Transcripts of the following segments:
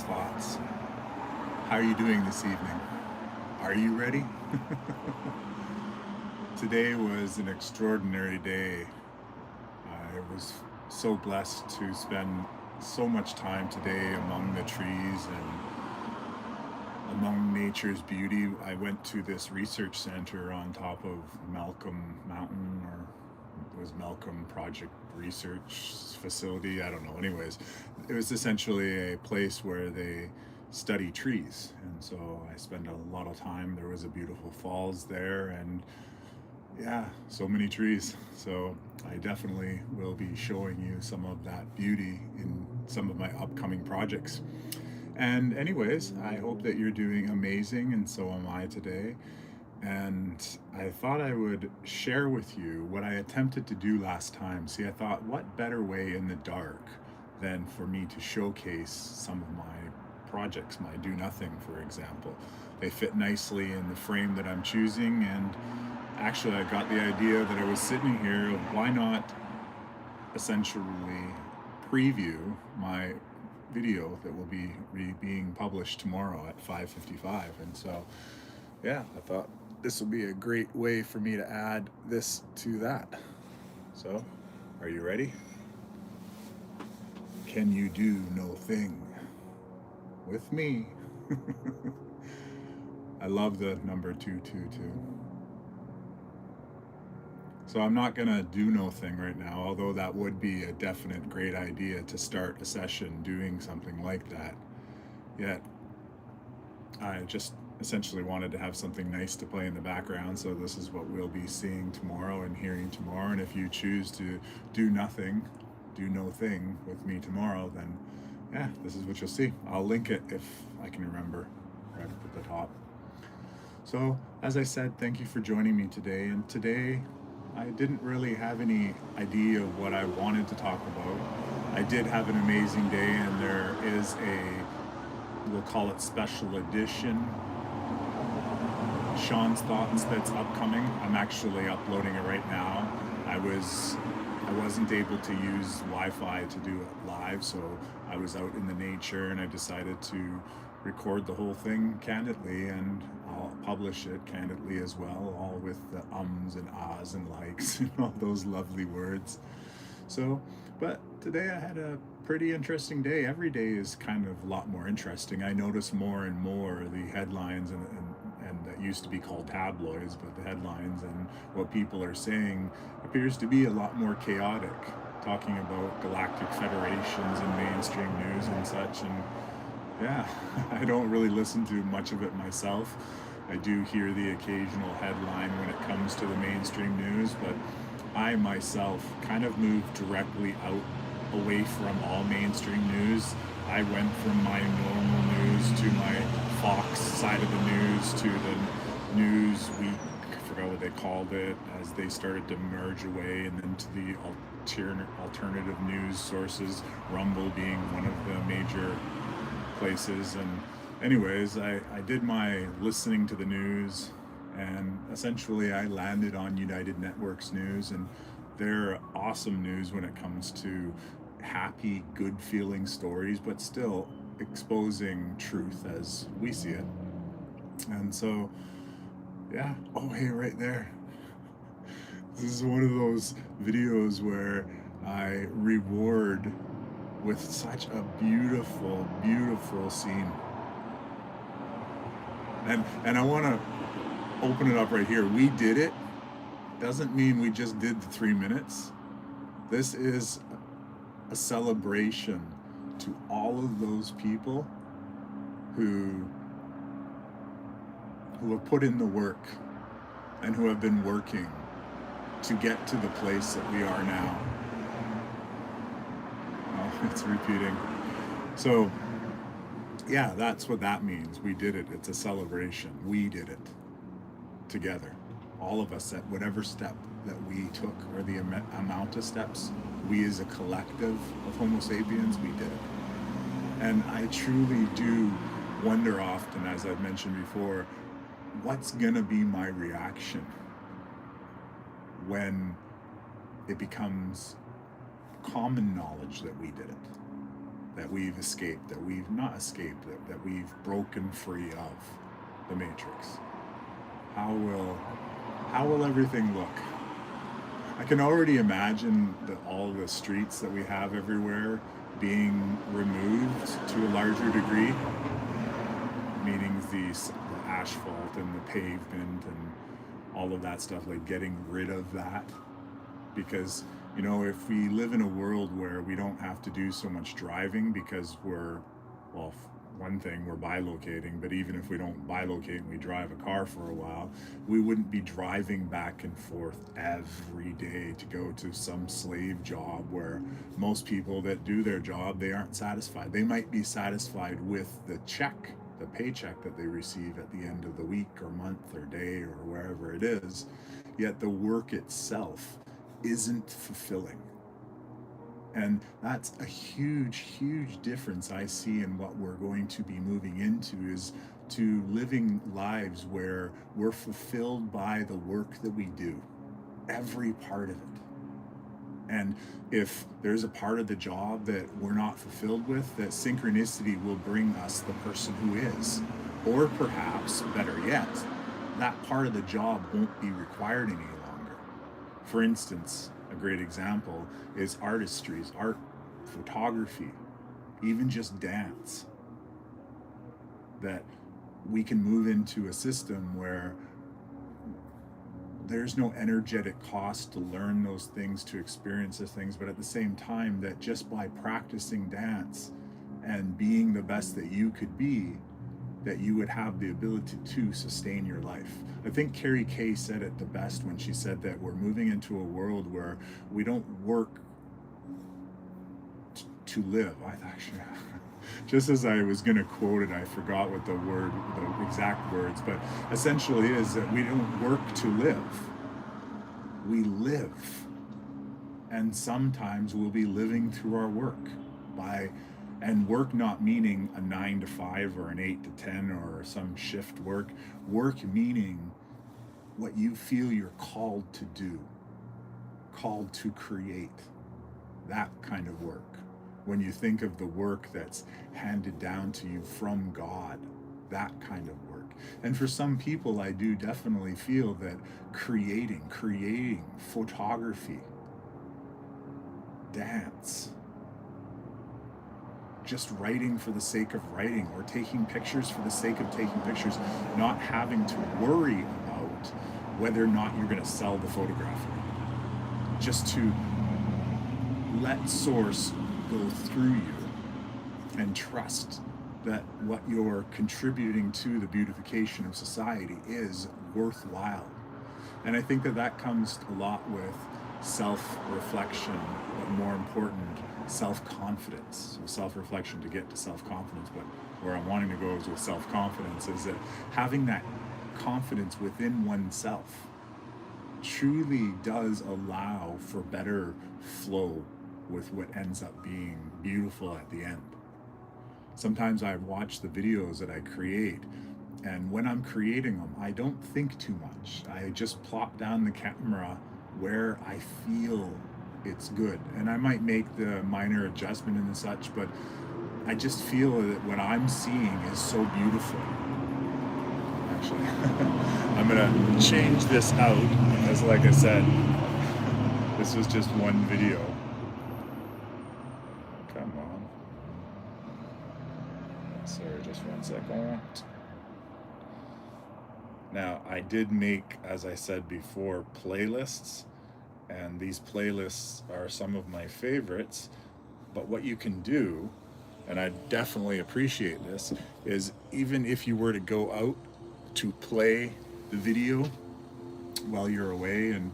thoughts. How are you doing this evening? Are you ready? Today was an extraordinary day. I was so blessed to spend so much time today among the trees and among nature's beauty. I went to this research center on top of Malcolm Mountain, or it was Malcolm Project Research Facility. I don't know. Anyways, it was essentially a place where they study trees. And so I spent a lot of time. There was a beautiful falls there, and yeah, so many trees. So I definitely will be showing you some of that beauty in some of my upcoming projects. And anyways, I hope that you're doing amazing, and so am I today. And I thought I would share with you what I attempted to do last time. See, I thought, what better way in the dark than for me to showcase some of my projects, my do nothing, for example. They fit nicely in the frame that I'm choosing, and actually, I got the idea that I was sitting here, why not essentially preview my video that will be being published tomorrow at 5:55. And so yeah, I thought this would be a great way for me to add this to that. So are you ready? Can you do no thing with me? I love the number 222. So I'm not gonna do no thing right now, although that would be a definite great idea to start a session doing something like that. Yet I just essentially wanted to have something nice to play in the background, so this is what we'll be seeing tomorrow and hearing tomorrow. And if you choose to do nothing, do no thing with me tomorrow, then yeah, this is what you'll see. I'll link it if I can remember right up at the top. So as I said, thank you for joining me today. And today I didn't really have any idea of what I wanted to talk about. I did have an amazing day, and there is we'll call it special edition, Shawn's Thoughts, that's upcoming. I'm actually uploading it right now. I wasn't able to use Wi-Fi to do it live, so I was out in the nature, and I decided to record the whole thing candidly, and I'll publish it candidly as well, all with the ums and ahs and likes and all those lovely words. So, but today I had a pretty interesting day. Every day is kind of a lot more interesting. I notice more and more the headlines and that used to be called tabloids, but the headlines and what people are saying appears to be a lot more chaotic, talking about galactic federations and mainstream news and such. And yeah, I don't really listen to much of it myself. I do hear the occasional headline when it comes to the mainstream news, but I myself kind of moved directly out away from all mainstream news. I went from my normal news to my Fox side of the news to the Newsweek, I forgot what they called it, as they started to merge away, and then to the alternative news sources, Rumble being one of the major places. And anyways, I did my listening to the news, and essentially I landed on United Network's news, and they're awesome news when it comes to happy, good feeling stories, but still exposing truth as we see it. And so yeah, oh hey, right there, this is one of those videos where I reward with such a beautiful, beautiful scene. And I want to open it up right here. We did it doesn't mean we just did the 3 minutes. This is a celebration to all of those people who have put in the work and who have been working to get to the place that we are now. Oh, it's repeating. So yeah, that's what that means. We did it. It's a celebration. We did it together. All of us, at whatever step that we took, or the amount of steps, we as a collective of Homo sapiens, we did it. And I truly do wonder often, as I've mentioned before, what's gonna be my reaction when it becomes common knowledge that we did it. that we've escaped, that we've not escaped, that we've broken free of the matrix? How will everything look? I can already imagine all the streets that we have everywhere being removed to a larger degree, meaning the asphalt and the pavement and all of that stuff, like getting rid of that. Because, if we live in a world where we don't have to do so much driving because well, one thing, we're bilocating, but even if we don't bilocate and we drive a car for a while, we wouldn't be driving back and forth every day to go to some slave job where most people that do their job, they aren't satisfied. They might be satisfied with the paycheck that they receive at the end of the week or month or day or wherever it is, yet the work itself isn't fulfilling. And that's a huge, huge difference I see in what we're going to be moving into, is to living lives where we're fulfilled by the work that we do, every part of it. And if there's a part of the job that we're not fulfilled with, that synchronicity will bring us the person who is. Or perhaps, better yet, that part of the job won't be required any longer. For instance, a great example is artistry, art, photography, even just dance. That we can move into a system where there's no energetic cost to learn those things, to experience those things, but at the same time, that just by practicing dance and being the best that you could be, that you would have the ability to sustain your life. I think Carrie Kay said it the best when she said that we're moving into a world where we don't work to live. I actually, just as I was going to quote it, I forgot what the exact words, but essentially is that we don't work to live. We live. And sometimes we'll be living through our work and work not meaning a 9 to 5 or an 8 to 10 or some shift work meaning what you feel you're called to do, called to create, that kind of work. When you think of the work that's handed down to you from God, that kind of work. And for some people, I do definitely feel that creating photography, dance, just writing for the sake of writing, or taking pictures for the sake of taking pictures, not having to worry about whether or not you're going to sell the photograph. Just to let source go through you and trust that what you're contributing to the beautification of society is worthwhile. And I think that comes a lot with self-reflection, but more important, self-confidence. So self-reflection to get to self-confidence, but where I'm wanting to go is with self-confidence, is that having that confidence within oneself truly does allow for better flow with what ends up being beautiful at the end. Sometimes I watch the videos that I create, and when I'm creating them, I don't think too much. I just plop down the camera where I feel it's good. And I might make the minor adjustment and such, but I just feel that what I'm seeing is so beautiful. Actually, I'm gonna change this out because, like I said, this was just one video. Come on. Sorry, just 1 second. Now, I did make, as I said before, playlists, and these playlists are some of my favorites. But what you can do, and I definitely appreciate this, is even if you were to go out to play the video while you're away, and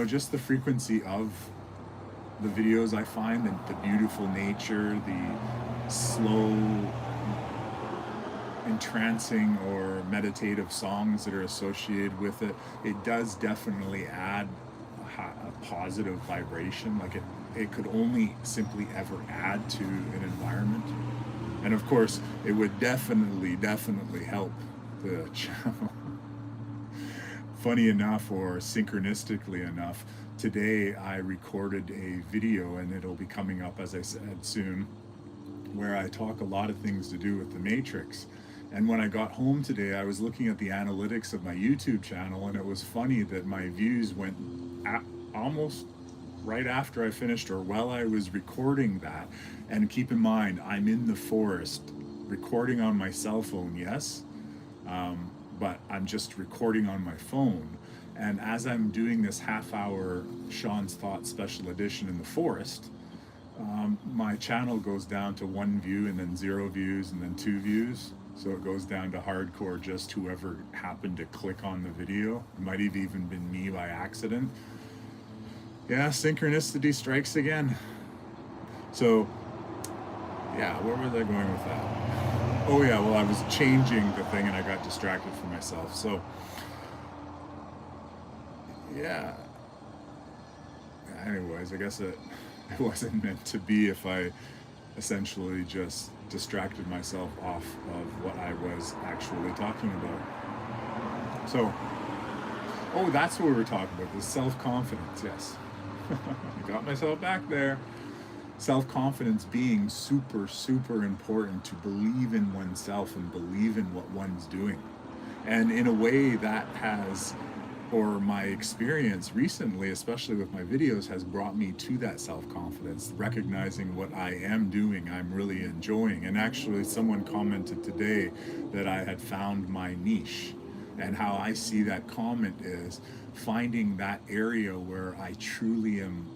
just the frequency of the videos, I find that the beautiful nature, the slow entrancing or meditative songs that are associated with it, it does definitely add a positive vibration. Like it could only simply ever add to an environment. And of course, it would definitely help the channel. Funny enough, or synchronistically enough, today I recorded a video, and it'll be coming up, as I said, soon, where I talk a lot of things to do with the matrix. And when I got home today, I was looking at the analytics of my YouTube channel, and it was funny that my views went almost right after I finished, or while I was recording that. And keep in mind, I'm in the forest recording on my cell phone, yes, but I'm just recording on my phone. And as I'm doing this half-hour Shawn's Thoughts special edition in the forest, my channel goes down to 1 view, and then 0 views, and then 2 views. So it goes down to hardcore, just whoever happened to click on the video. It might have even been me by accident. Yeah, synchronicity strikes again. So, yeah, where was I going with that? Oh yeah, well, I was changing the thing and I got distracted from myself. So, yeah. Anyways, I guess it wasn't meant to be if I essentially just distracted myself off of what I was actually talking about. So, oh, that's what we were talking about, the self-confidence, yes. I got myself back there. Self-confidence being super, super important, to believe in oneself and believe in what one's doing. And in a way that has, or my experience recently, especially with my videos, has brought me to that self-confidence, recognizing what I am doing, I'm really enjoying. And actually someone commented today that I had found my niche. And how I see that comment is finding that area where I truly am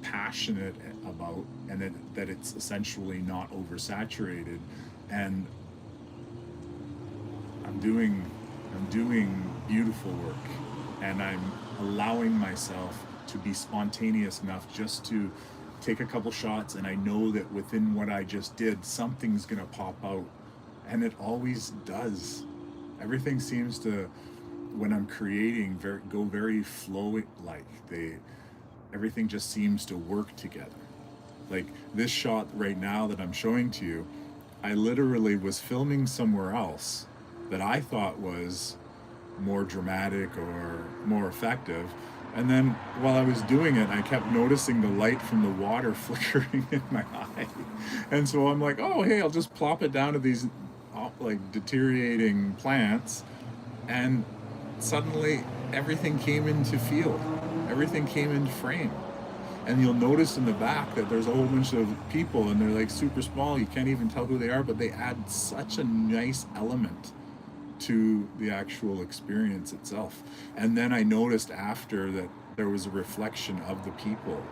passionate about, and that it's essentially not oversaturated. And I'm doing beautiful work, and I'm allowing myself to be spontaneous enough just to take a couple shots, and I know that within what I just did, something's gonna pop out, and it always does. Everything seems to, when I'm creating, go very flowy, like everything just seems to work together. Like this shot right now that I'm showing to you, I literally was filming somewhere else that I thought was more dramatic or more effective. And then while I was doing it, I kept noticing the light from the water flickering in my eye. And so I'm like, oh, hey, I'll just plop it down to these like deteriorating plants, and suddenly everything came into field, everything came into frame. And you'll notice in the back that there's a whole bunch of people, and they're like super small, you can't even tell who they are, but they add such a nice element to the actual experience itself. And then I noticed after that there was a reflection of the people,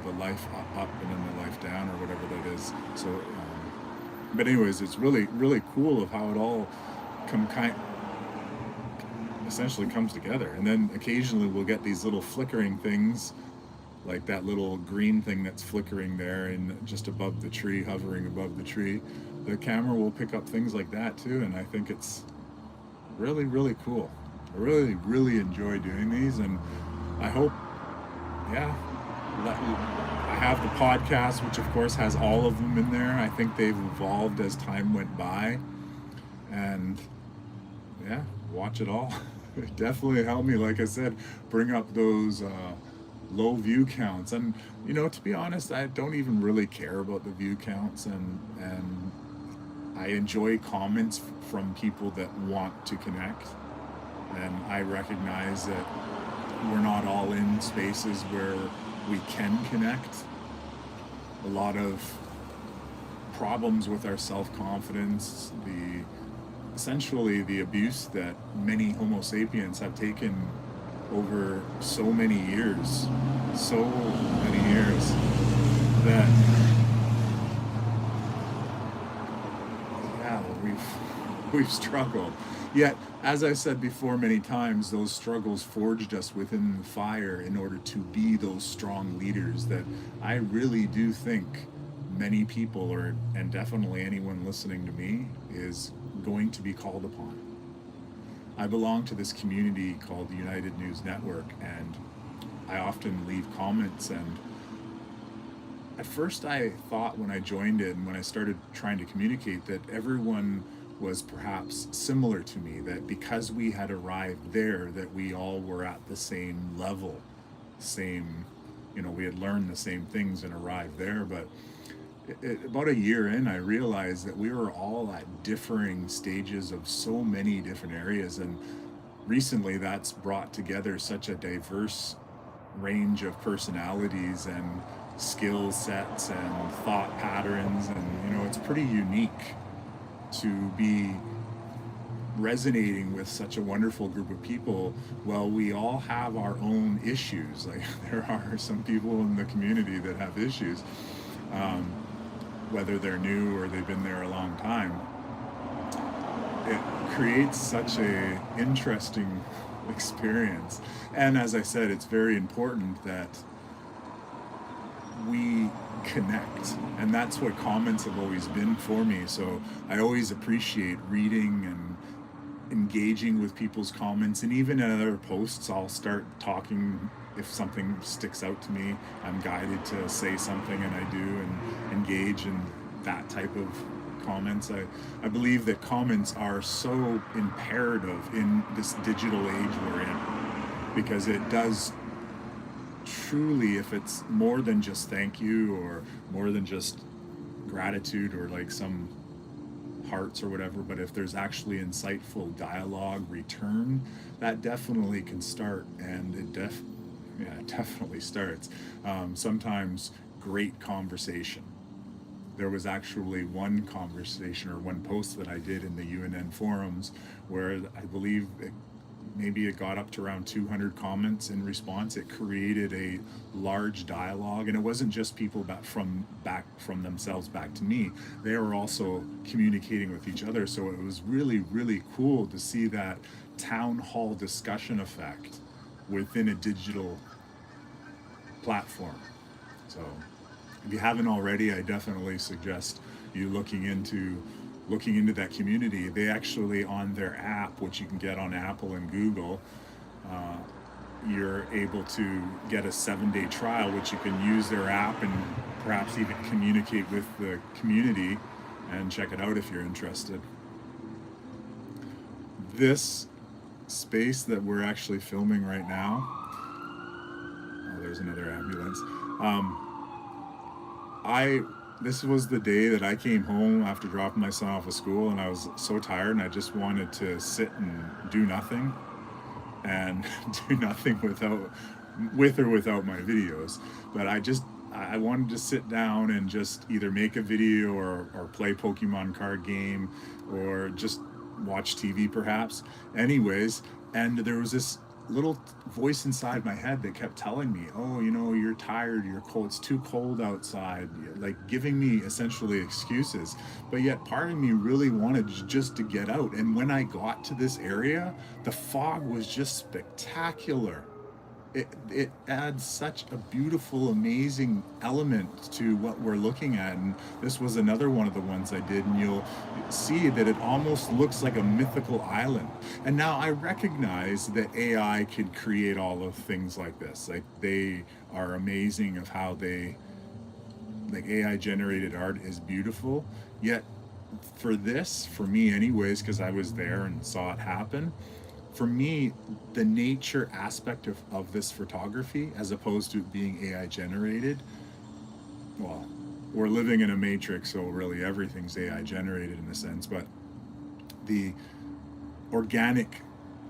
the life up and then the life down, or whatever that is. So but anyways, it's really, really cool of how it all essentially comes together. And then occasionally we'll get these little flickering things, like that little green thing that's flickering there and just above the tree, hovering above the tree. The camera will pick up things like that too, and I think it's really, really cool. I really, really enjoy doing these, and I hope, I have the podcast, which of course has all of them in there. I think they've evolved as time went by, and watch it all. It definitely helped me, like I said, bring up those low view counts. And to be honest, I don't even really care about the view counts, and I enjoy comments from people that want to connect, and I recognize that we're not all in spaces where we can connect. A lot of problems with our self-confidence, essentially the abuse that many Homo sapiens have taken over so many years, that we've struggled. Yet, as I said before many times, those struggles forged us within the fire in order to be those strong leaders that I really do think many people, and definitely anyone listening to me, is going to be called upon. I belong to this community called the United News Network, and I often leave comments, and at first I thought when I joined it and when I started trying to communicate that everyone was perhaps similar to me, that because we had arrived there, that we all were at the same level, we had learned the same things and arrived there. But about a year in, I realized that we were all at differing stages of so many different areas. And recently, that's brought together such a diverse range of personalities and skill sets and thought patterns. And, it's pretty unique to be resonating with such a wonderful group of people. Well, we all have our own issues. Like, there are some people in the community that have issues, um, whether they're new or they've been there a long time. It creates such a interesting experience. And as I said, it's very important that we connect, and that's what comments have always been for me. So I always appreciate reading and engaging with people's comments, and even in other posts I'll start talking. If something sticks out to me, I'm guided to say something, and I do, and engage in that type of comments. I believe that comments are so imperative in this digital age we're in, because it does truly, if it's more than just thank you or more than just gratitude or like some hearts or whatever, but if there's actually insightful dialogue return, that definitely can start, and it definitely starts. Sometimes great conversation. There was actually one conversation or one post that I did in the UNN forums where I believe maybe it got up to around 200 comments in response. It created a large dialogue, and it wasn't just people back from themselves back to me. They were also communicating with each other. So it was really, really cool to see that town hall discussion effect within a digital platform. So if you haven't already, I definitely suggest you looking into that community. They actually, on their app, which you can get on Apple and Google, uh, you're able to get a 7-day trial, which you can use their app and perhaps even communicate with the community and check it out if you're interested. This space that we're actually filming right now, oh, there's another ambulance. Um, I This was the day that I came home after dropping my son off of school, and I was so tired, and I just wanted to sit and do nothing, and do nothing with or without my videos. But I wanted to sit down and just either make a video or play Pokemon card game or just watch TV perhaps. Anyways, and there was this little voice inside my head that kept telling me, oh, you're tired, you're cold, it's too cold outside, like giving me essentially excuses. But yet part of me really wanted just to get out. And when I got to this area, the fog was just spectacular. It adds such a beautiful, amazing element to what we're looking at. And this was another one of the ones I did, and you'll see that it almost looks like a mythical island. And now I recognize that AI could create all of things like this. Like, they are amazing of how like, AI generated art is beautiful. Yet for me anyways, because I was there and saw it happen, for me, the nature aspect of this photography, as opposed to being AI generated, well, we're living in a matrix, so really everything's AI generated in a sense, but the organic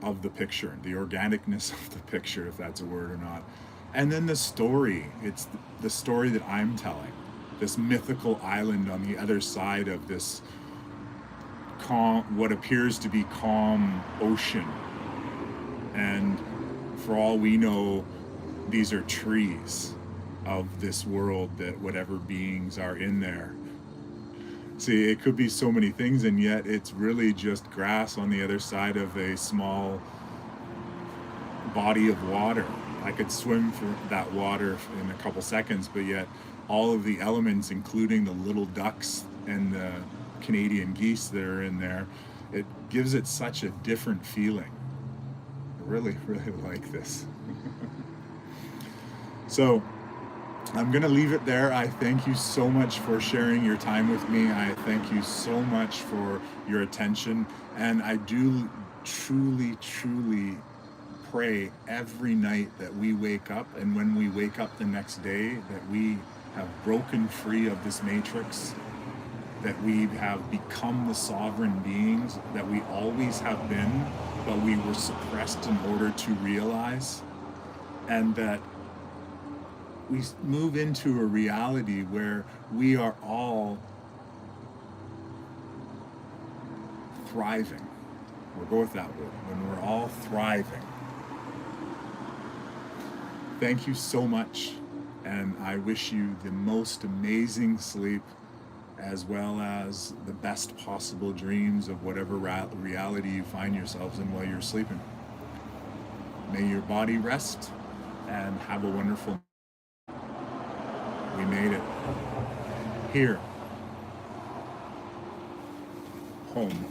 of the picture, the organicness of the picture, if that's a word or not, and then the story, it's the story that I'm telling, this mythical island on the other side of this calm, what appears to be calm ocean. And for all we know, these are trees of this world, that whatever beings are in there. See, it could be so many things, and yet it's really just grass on the other side of a small body of water. I could swim for that water in a couple seconds, but yet all of the elements, including the little ducks and the Canadian geese that are in there, it gives it such a different feeling. Really, really like this. So I'm going to leave it there. I thank you so much for sharing your time with me. I thank you so much for your attention. And I do truly, truly pray every night that we wake up, and when we wake up the next day, that we have broken free of this matrix, that we have become the sovereign beings that we always have been, but we were suppressed in order to realize, and that we move into a reality where we are all thriving. We'll go with that word, when we're all thriving. Thank you so much, and I wish you the most amazing sleep, as well as the best possible dreams of whatever reality you find yourselves in while you're sleeping. May your body rest and have a wonderful. We made it. Here. Home.